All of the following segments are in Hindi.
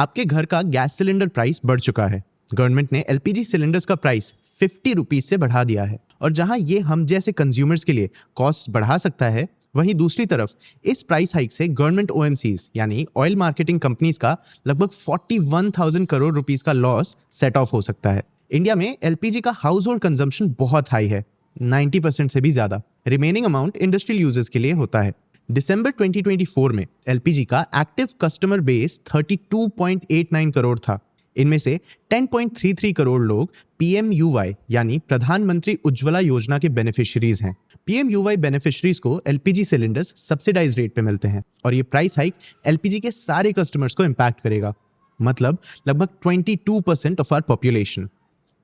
आपके घर का गैस सिलेंडर प्राइस बढ़ चुका है। गवर्नमेंट ने एलपीजी सिलेंडर्स का प्राइस 50 रुपीज से बढ़ा दिया है और जहां ये हम जैसे कंज्यूमर्स के लिए कॉस्ट बढ़ा सकता है, वहीं दूसरी तरफ इस प्राइस हाइक से गवर्नमेंट ओएमसीज यानी ऑयल मार्केटिंग कंपनीज का लगभग 41,000 करोड़ रुपीस का लॉस सेट ऑफ हो सकता है। इंडिया में एलपीजी का हाउस होल्ड कंजम्पशन बहुत हाई है, 90% से भी ज्यादा। रिमेनिंग अमाउंट इंडस्ट्रियल यूजर्स के लिए होता है। दिसंबर 2024 में एलपीजी का एक्टिव कस्टमर बेस 32.89 करोड़ था। इनमें से 10.33 करोड़ लोग पीएमयूवाई यानी प्रधानमंत्री उज्ज्वला योजना के बेनिफिशियरीज हैं। पीएमयूवाई बेनिफिशियरीज को एलपीजी सिलेंडर्स सब्सिडाइज रेट पे मिलते हैं और ये प्राइस हाइक एलपीजी के सारे कस्टमर्स को इम्पैक्ट करेगा, मतलब लगभग 22% ऑफ आवर पॉपुलेशन।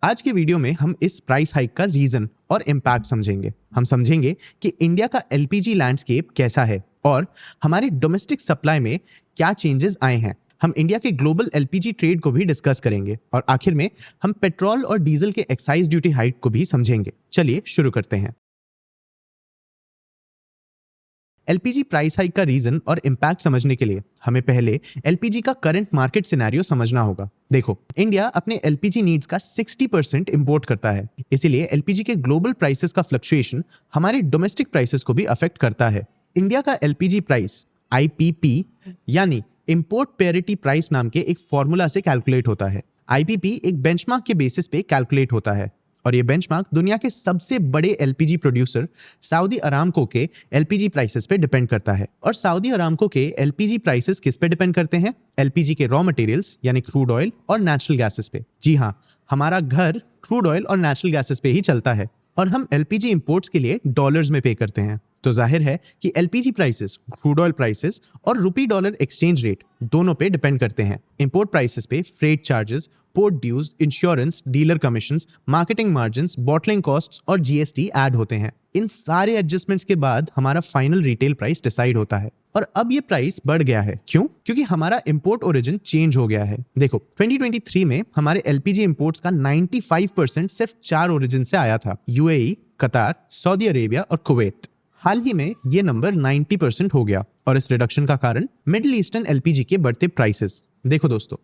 आज के वीडियो में हम इस प्राइस हाइक का रीजन और इम्पैक्ट समझेंगे। हम समझेंगे कि इंडिया का एलपीजी लैंडस्केप कैसा है और हमारे डोमेस्टिक सप्लाई में क्या चेंजेस आए हैं। हम इंडिया के ग्लोबल एलपीजी ट्रेड को भी डिस्कस करेंगे और आखिर में हम पेट्रोल और डीजल के एक्साइज ड्यूटी हाइक को भी समझेंगे। चलिए शुरू करते हैं। एलपीजी प्राइस हाइक का रीजन और इम्पैक्ट समझने के लिए हमें पहले एलपीजी का करंट मार्केट सिनेरियो समझना होगा। देखो, इंडिया अपने एलपीजी नीड्स का 60% इंपोर्ट करता है, इसीलिए एलपीजी के ग्लोबल प्राइसेस का फ्लक्चुएशन हमारे डोमेस्टिक प्राइसेस को भी अफेक्ट करता है। इंडिया का एलपीजी प्राइस आईपीपी यानी इंपोर्ट पेरिटी प्राइस नाम के एक फॉर्मूला से कैलकुलेट होता है। आईपीपी एक बेंचमार्क के बेसिस पे कैलकुलेट होता है और ये बेंचमार्क दुनिया के सबसे बड़े एलपीजी प्रोड्यूसर सऊदी अरामको के एलपीजी प्राइसेस पे डिपेंड करता है। और सऊदी अरामको के एलपीजी प्राइसेस किस पे डिपेंड करते हैं? एलपीजी के रॉ मटेरियल्स यानी क्रूड ऑयल और नेचुरल गैसेस पे। जी हाँ, हमारा घर क्रूड ऑयल और नेचुरल गैसेस पे ही चलता है और हम एलपीजी इंपोर्ट्स के लिए डॉलर्स में पे करते हैं। तो जाहिर है कि LPG prices, crude oil prices और रुपी डॉलर एक्सचेंज रेट दोनों पे डिपेंड करते हैं। इंपोर्ट प्राइसेस पे freight charges, port dues, insurance, dealer commissions, marketing margins, bottling costs और जीएसटी ऐड होते हैं। इन सारे एडजस्टमेंट्स के बाद हमारा फाइनल रिटेल प्राइस डिसाइड होता है और अब ये प्राइस बढ़ गया है। क्यों? क्योंकि हमारा इंपोर्ट ओरिजिन चेंज हो गया है। देखो, 2023 में हमारे एलपीजी इंपोर्ट्स का 95% सिर्फ 4 ओरिजिन से आया था: यूएई, कतार, सऊदी अरेबिया और कुवैत। हाल ही में ये नंबर 90% हो गया और इस रिडक्शन का कारण मिडिल ईस्टर्न एलपीजी के बढ़ते प्राइसेस। देखो दोस्तों,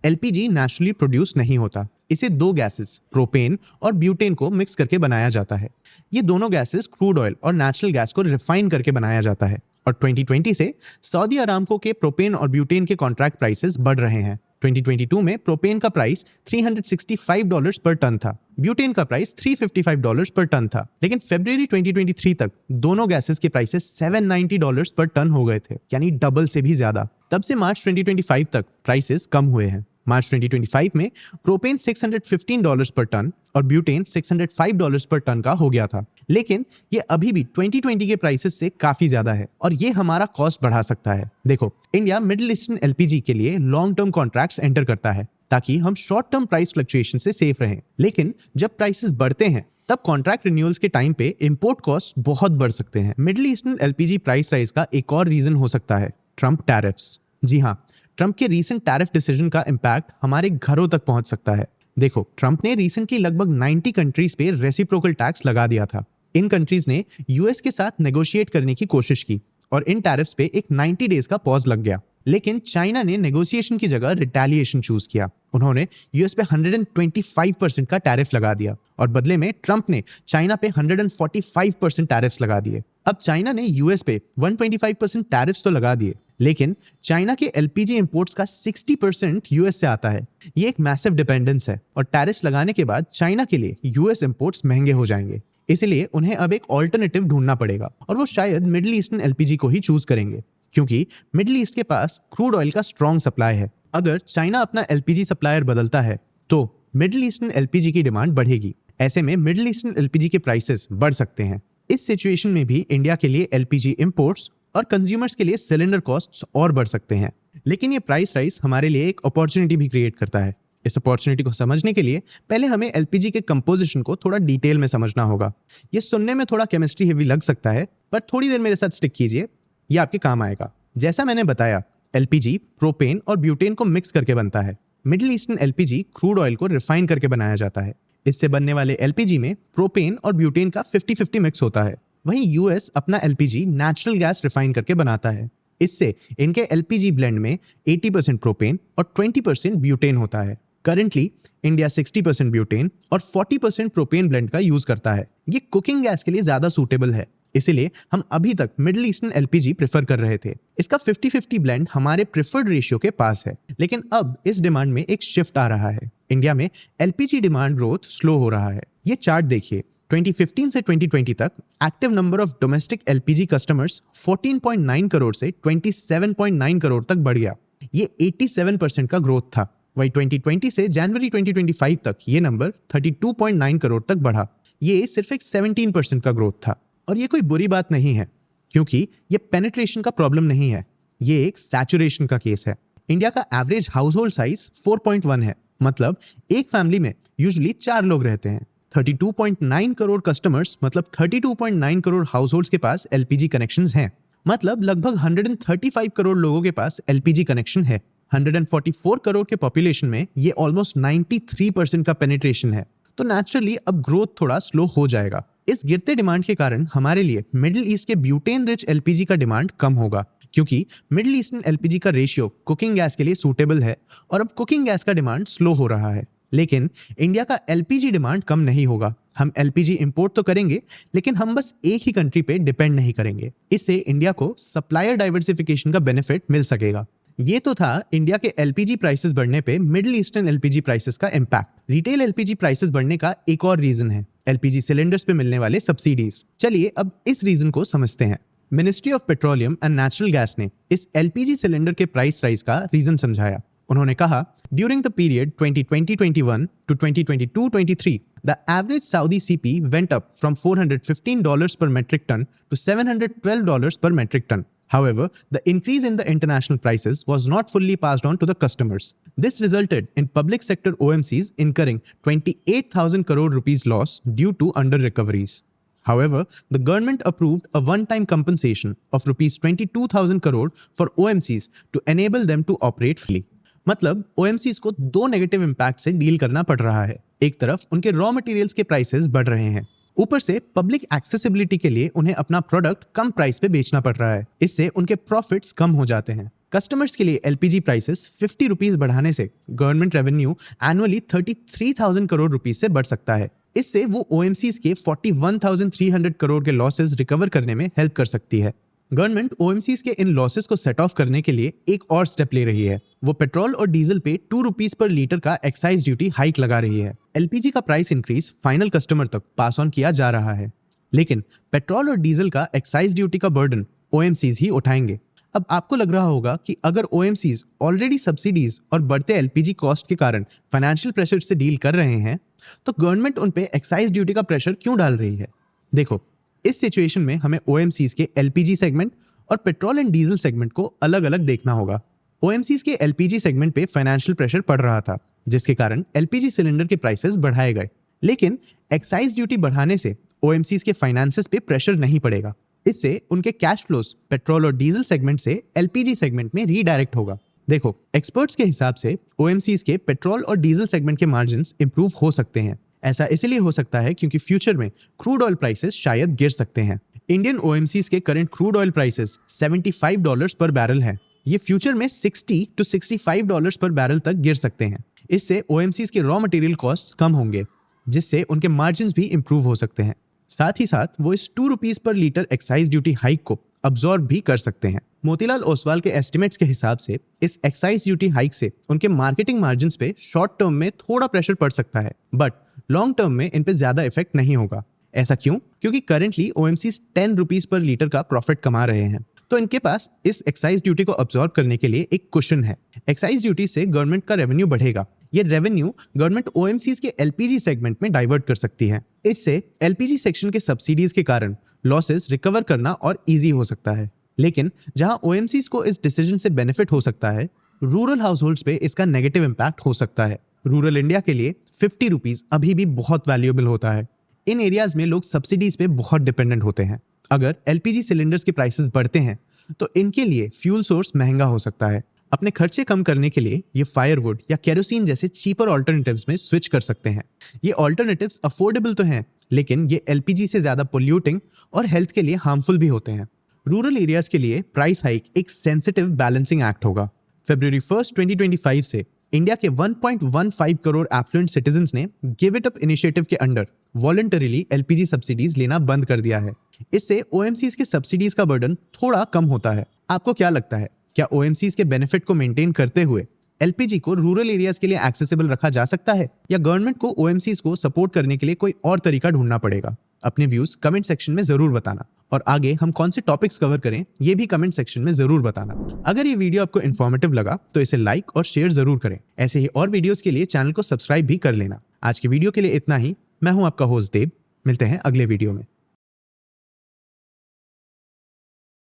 एलपीजी नेचुरली प्रोड्यूस नहीं होता। इसे दो गैसेस प्रोपेन और ब्यूटेन को मिक्स करके बनाया जाता है। ये दोनों गैसेस क्रूड ऑयल और नेचुरल गैस को रिफाइन करके बनाया जाता है और 2020 से सऊदी अरामको के प्रोपेन और ब्यूटेन के कॉन्ट्रैक्ट प्राइसेस बढ़ रहे हैं। 2022 में प्रोपेन का प्राइस $365 पर टन था, ब्यूटेन का प्राइस $355 पर टन था। लेकिन फरवरी 2023 तक दोनों गैसेस के प्राइसेस $790 पर टन हो गए थे, यानी डबल से भी ज्यादा। तब से मार्च 2025 तक प्राइसेस कम हुए हैं। मार्च 2025 में प्रोपेन $615 पर टन और ब्यूटेन $605 पर टन का हो गया था। लेकिन ये अभी भी 2020 के प्राइसेस से काफी ज्यादा है और ये हमारा कॉस्ट बढ़ा सकता है। देखो, इंडिया मिडिल ईस्टर्न एलपीजी के लिए लॉन्ग टर्म कॉन्ट्रैक्ट्स एंटर करता है ताकि हम शॉर्ट टर्म प्राइस फ्लक्चुएशन से सेफ रहें। लेकिन जब प्राइसेस बढ़ते हैं तब कॉन्ट्रैक्ट रिन्यूअल्स के टाइम पे इंपोर्ट कॉस्ट बहुत बढ़ सकते हैं। Middle eastern LPG price rise का एक और रीजन हो सकता है ट्रम्प टैरिफ्स। जी हाँ, ट्रम्प के रीसेंट टैरिफ डिसीजन का इम्पैक्ट हमारे घरों तक पहुंच सकता है। देखो, ट्रम्प ने रिसेंटली लगभग 90 कंट्रीज पे रेसिप्रोकल टैक्स लगा दिया था। इन कंट्रीज ने यूएस के साथ नेगोशिएट करने की कोशिश की और इन टैरिफ्स पे एक 90 डेज का पॉज लग गया। लेकिन चाइना ने नेगोशिएशन की जगह रिटेलिएशन चूज किया। उन्होंने यूएस पे 125% का टैरिफ लगा दिया और बदले में ट्रम्प ने चाइना पे 145% टैरिफ्स लगा दिए। अब चाइना ने यूएस पे 125% टैरिफ्स तो लगा दिए, लेकिन चाइना के एलपीजी इंपोर्ट्स का 60% यूएस से आता है। ये एक मैसिव डिपेंडेंस है और टैरिफ्स लगाने के बाद चाइना के लिए यूएस इंपोर्ट्स महंगे हो जाएंगे। इसलिए उन्हें अब एक ऑल्टरनेटिव ढूंढना पड़ेगा और वो शायद मिडिल ईस्टर्न एलपीजी को ही चूज करेंगे, क्योंकि मिडिल ईस्ट के पास क्रूड ऑयल का स्ट्रॉन्ग सप्लाई है। अगर चाइना अपना एलपीजी सप्लायर बदलता है तो मिडिल ईस्टर्न एलपीजी की डिमांड बढ़ेगी। ऐसे में मिडिल ईस्टर्न एलपीजी के प्राइसेस बढ़ सकते हैं। इस सिचुएशन में भी इंडिया के लिए एलपीजी इंपोर्ट्स और कंज्यूमर्स के लिए सिलेंडर कॉस्ट्स और बढ़ सकते हैं। लेकिन ये प्राइस राइज हमारे लिए एक अपॉर्चुनिटी भी क्रिएट करता है। इस अपॉर्चुनिटी को समझने के लिए पहले हमें एलपीजी के कंपोजिशन को थोड़ा डिटेल में समझना होगा। ये सुनने में थोड़ा केमिस्ट्री हेवी लग सकता है, पर थोड़ी देर मेरे साथ स्टिक कीजिए, ये आपके काम आएगा। जैसा मैंने बताया, एलपीजी प्रोपेन और ब्यूटेन को मिक्स करके बनता है। Middle eastern LPG crude oil को रिफाइन करके बनाया जाता है। इससे बनने वाले एलपीजी में प्रोपेन और ब्यूटेन का 50-50 मिक्स होता है। वहीं यूएस अपना एलपीजी नेचुरल गैस रिफाइन करके बनाता है। इससे इनके एलपीजी ब्लेंड में 80% प्रोपेन और 20% ब्यूटेन होता है। करंटली इंडिया 60% ब्यूटेन और 40% प्रोपेन ब्लेंड का यूज करता है। ये कुकिंग गैस के लिए ज्यादा सूटेबल है, इसीलिए हम अभी तक मिडिल ईस्टर्न एलपीजी प्रेफर कर रहे थे। इसका 50-50 ब्लेंड हमारे प्रेफर्ड रेशियो के पास है, लेकिन अब इस डिमांड में एक शिफ्ट आ रहा है। इंडिया में एलपीजी डिमांड ग्रोथ स्लो हो रहा है। ये चार्ट देखिए, 2015 से 2020 तक active number of domestic LPG customers 14.9 crore से 27.9 करोड़ तक बढ़ गया। ये 87% का ग्रोथ था। वही 2020 से जनवरी 2025 तक ये नंबर 32.9 करोड़ तक बढ़ा। ये सिर्फ एक 17% का ग्रोथ था। और ये कोई बुरी बात नहीं है, क्योंकि ये पेनिट्रेशन का प्रॉब्लम नहीं है, ये एक सैचुरेशन का केस है। इंडिया का एवरेज हाउस होल्ड साइज 4.1 है, मतलब एक फैमिली में यूजुअली 4 लोग रहते हैं। 32.9 करोड़ कस्टमर्स मतलब 32.9 करोड़ हाउस होल्ड्स के पास एलपीजी कनेक्शंस हैं, मतलब लगभग 135 करोड़ लोगों के पास एलपीजी कनेक्शन है। 144 करोड़ के पॉपुलेशन में ये ऑलमोस्ट 93% का पेनिट्रेशन है। तो नेचुरली अब ग्रोथ थोड़ा स्लो हो जाएगा। इस गिरते डिमांड के कारण हमारे लिए मिडिल ईस्ट के ब्यूटेन रिच एलपीजी का डिमांड कम होगा, क्योंकि मिडिल ईस्टर्न एलपीजी का रेशियो कुकिंग गैस के लिए सूटेबल है और अब कुकिंग गैस का डिमांड स्लो हो रहा है। लेकिन इंडिया का एलपीजी डिमांड कम नहीं होगा। हम एलपीजी इंपोर्ट तो करेंगे, लेकिन हम बस एक ही कंट्री पे डिपेंड नहीं करेंगे। इससे इंडिया को सप्लायर डाइवर्सिफिकेशन का बेनिफिट मिल सकेगा। ये तो था इंडिया के एलपीजी प्राइसेस बढ़ने पे मिडिल ईस्टर्न एलपीजी प्राइसेस का इम्पैक्ट। रिटेल एलपीजी प्राइसेस बढ़ने का एक और रीजन है एलपीजी सिलेंडर्स पे मिलने वाले सब्सिडीज। चलिए अब इस रीजन को समझते हैं। Ministry of petroleum and natural gas ने इस एलपीजी सिलेंडर के प्राइस राइज का रीजन समझाया। उन्होंने कहा, during the period 2020-21 to 2022-23 the average Saudi CP went up from $415 per metric ton to $712 per metric ton. However, the increase in the international prices was not fully passed on to the customers. This resulted in public sector OMCs incurring 28,000 crore rupees loss due to under recoveries. However, the government approved a one-time compensation of rupees 22,000 crore for OMCs to enable them to operate freely. मतलब OMCs को दो नेगेटिव इम्पैक्ट से डील करना पड़ रहा है। एक तरफ उनके रॉ मटेरियल्स के प्राइसेस बढ़ रहे हैं, ऊपर से पब्लिक एक्सेसिबिलिटी के लिए उन्हें अपना प्रोडक्ट कम प्राइस पे बेचना पड़ रहा है। इससे उनके प्रॉफिट्स कम हो जाते हैं। कस्टमर्स के लिए एलपीजी प्राइसेस 50 रुपीज बढ़ाने से government revenue annually 33,000 crore rupees से बढ़ सकता है। इससे वो OMCs के 41,300 करोड़ के लॉसेस रिकवर करने में हेल्प कर सकती है। गवर्नमेंट OMCs के इन लॉसेस को सेट ऑफ करने के लिए एक और स्टेप ले रही है। वो पेट्रोल और डीजल पे 2 रुपीज पर लीटर का एक्साइज ड्यूटी हाइक लगा रही है। एलपीजी का प्राइस इंक्रीज फाइनल कस्टमर तक पास ऑन किया जा रहा है, लेकिन पेट्रोल और डीजल का एक्साइज ड्यूटी का बर्डन OMCs ही उठाएंगे। अब आपको लग रहा होगा कि अगर OMCs ऑलरेडी सब्सिडीज और बढ़ते एलपीजी कॉस्ट के कारण फाइनेंशियल प्रेशर से डील कर रहे हैं, तो गवर्नमेंट उन पे एक्साइज ड्यूटी का प्रेशर क्यों डाल रही है? देखो, इस सिचुएशन में हमें OMCs के एलपीजी सेगमेंट और पेट्रोल एंड डीजल सेगमेंट को अलग अलग देखना होगा। OMCs के एलपीजी सेगमेंट पे फाइनेंशियल प्रेशर पड़ रहा था, जिसके कारण एलपीजी सिलेंडर के प्राइसेस बढ़ाए गए। लेकिन एक्साइज ड्यूटी बढ़ाने से OMCs के फाइनेंसेस पे प्रेशर नहीं पड़ेगा। इससे उनके कैश फ्लोस पेट्रोल और डीजल सेगमेंट से एलपीजी सेगमेंट में रीडायरेक्ट होगा। देखो, एक्सपर्ट्स के हिसाब से OMCs के पेट्रोल और डीजल सेगमेंट के मार्जिन्स इंप्रूव हो सकते हैं। ऐसा इसलिए हो सकता है क्योंकि फ्यूचर में क्रूड ऑयल प्राइसेस शायद गिर सकते हैं। इंडियन OMCs के करंट क्रूड ऑयल प्राइसेस $75 पर बैरल है। ये फ्यूचर में $60 to $65 पर बैरल तक गिर सकते हैं। इससे OMCs के रॉ मटेरियल कॉस्ट्स कम होंगे, जिससे उनके मार्जिन्स भी इंप्रूव हो सकते हैं। साथ ही साथ वो इस 2 rupees per litre excise duty hike को अब्सॉर्ब भी कर सकते हैं। मोतीलाल ओसवाल के एस्टिमेट्स के हिसाब से इस एक्साइज ड्यूटी हाइक से उनके मार्केटिंग मार्जिन्स पे शॉर्ट टर्म में थोड़ा प्रेशर पड़ सकता है, बट लॉन्ग टर्म में इन पे ज्यादा इफेक्ट नहीं होगा। ऐसा क्यों? क्योंकि currently OMCs 10 rupees per litre का प्रॉफिट कमा रहे हैं, तो इनके पास इस एक्साइज ड्यूटी को अब्सॉर्ब करने के लिए एक कुशन है। एक्साइज ड्यूटी से गवर्नमेंट का रेवेन्यू बढ़ेगा। ये रेवेन्यू गवर्नमेंट OMCs के एलपीजी सेगमेंट में डाइवर्ट कर सकती है। इससे एलपीजी सेक्शन के सब्सिडीज के कारण लॉसेस रिकवर करना और इजी हो सकता है। लेकिन जहां OMCs को इस डिसीजन से बेनिफिट हो सकता है, रूरल हाउस होल्ड्स पे इसका नेगेटिव इंपैक्ट हो सकता है। रूरल इंडिया के लिए 50 रुपीज अभी भी बहुत वैल्यूएबल होता है। इन एरियाज में लोग सब्सिडीज पे बहुत डिपेंडेंट होते हैं। अगर एलपीजी सिलेंडर्स के प्राइसेस बढ़ते हैं तो इनके लिए फ्यूल सोर्स महंगा हो सकता है। अपने खर्चे कम करने के लिए ये फायरवुड या केरोसिन जैसे चीपर ऑल्टरनेटिव्स में स्विच कर सकते हैं। ये ऑल्टरनेटिव्स अफोर्डेबल तो हैं, लेकिन ये एलपीजी से ज्यादा पोल्यूटिंग और हेल्थ के लिए हार्मफुल भी होते हैं। रूरल एरियाज के लिए प्राइस हाइक एक सेंसिटिव बैलेंसिंग एक्ट होगा। फरवरी 1, 2025 से इंडिया के 1.15 करोड़ एफ्लुएंट सिटीजंस ने गिव इट अप इनिशिएटिव के अंडर वॉलंटरीली एलपीजी सब्सिडीज लेना बंद कर दिया है। इससे ओएमसीज के सब्सिडीज का बर्डन थोड़ा कम होता है। आपको क्या लगता है, क्या ओएमसीज के बेनिफिट को मेंटेन करते हुए एलपीजी को रूरल एरियाज के लिए एक्सेसिबल रखा जा सकता है, या गवर्नमेंट को ओएमसीज को सपोर्ट करने के लिए कोई और तरीका ढूंढना पड़ेगा? अपने व्यूज कमेंट सेक्शन में जरूर बताना, और आगे हम कौन से टॉपिक्स कवर करें ये भी कमेंट सेक्शन में जरूर बताना। अगर ये वीडियो आपको इन्फॉर्मेटिव लगा तो इसे लाइक और शेयर जरूर करें। ऐसे ही और वीडियोस के लिए चैनल को सब्सक्राइब भी कर लेना। आज की वीडियो के लिए इतना ही। मैं हूं आपका होस्ट देव। मिलते हैं अगले वीडियो में।